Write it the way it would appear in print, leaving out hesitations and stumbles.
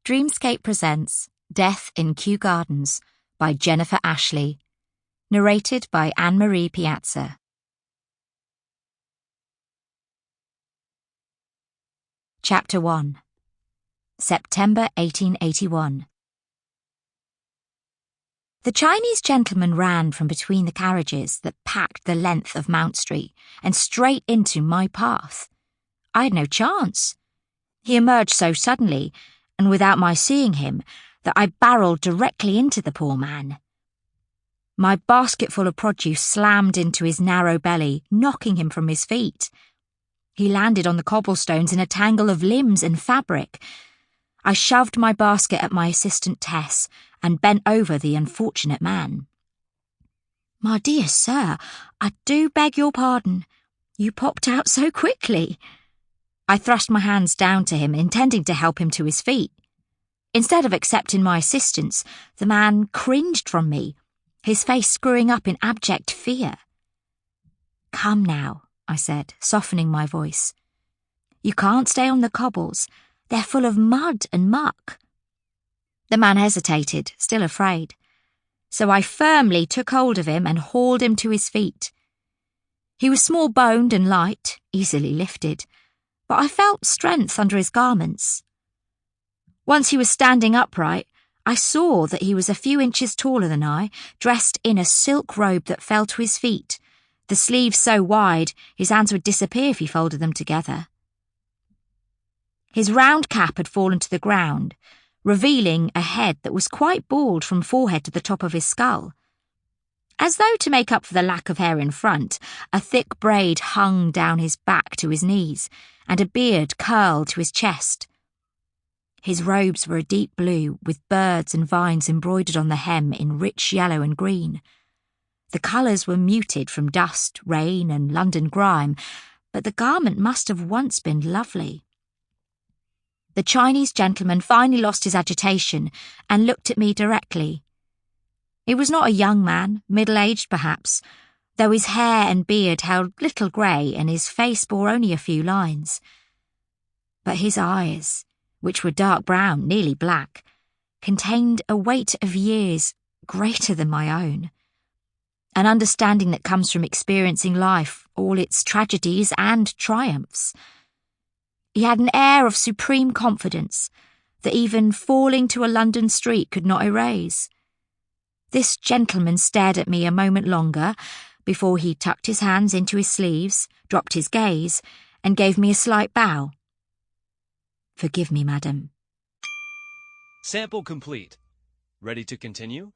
Dreamscape presents Death in Kew Gardens by Jennifer Ashley. Narrated by Anne-Marie Piazza. Chapter 1. September 1881. The Chinese gentleman ran from between the carriages that packed the length of Mount Street and straight into my path. I had no chance. He emerged so suddenly, and without my seeing him, that I barreled directly into the poor man. My basketful of produce slammed into his narrow belly, knocking him from his feet. He landed on the cobblestones in a tangle of limbs and fabric. I shoved my basket at my assistant Tess and bent over the unfortunate man. "My dear sir, I do beg your pardon. You popped out so quickly." I thrust my hands down to him, intending to help him to his feet. Instead of accepting my assistance, the man cringed from me, his face screwing up in abject fear. "Come now," I said, softening my voice. "You can't stay on the cobbles. They're full of mud and muck." The man hesitated, still afraid. So I firmly took hold of him and hauled him to his feet. He was small-boned and light, easily lifted, but I felt strength under his garments. Once he was standing upright, I saw that he was a few inches taller than I, dressed in a silk robe that fell to his feet, the sleeves so wide his hands would disappear if he folded them together. His round cap had fallen to the ground, revealing a head that was quite bald from forehead to the top of his skull. As though to make up for the lack of hair in front, a thick braid hung down his back to his knees, and a beard curled to his chest. His robes were a deep blue, with birds and vines embroidered on the hem in rich yellow and green. The colours were muted from dust, rain, and London grime, but the garment must have once been lovely. The Chinese gentleman finally lost his agitation and looked at me directly. He was not a young man, middle-aged perhaps, though his hair and beard held little grey and his face bore only a few lines. But his eyes, which were dark brown, nearly black, contained a weight of years greater than my own. An understanding that comes from experiencing life, all its tragedies and triumphs. He had an air of supreme confidence that even falling to a London street could not erase. This gentleman stared at me a moment longer before he tucked his hands into his sleeves, dropped his gaze, and gave me a slight bow. "Forgive me, madam." Sample complete. Ready to continue?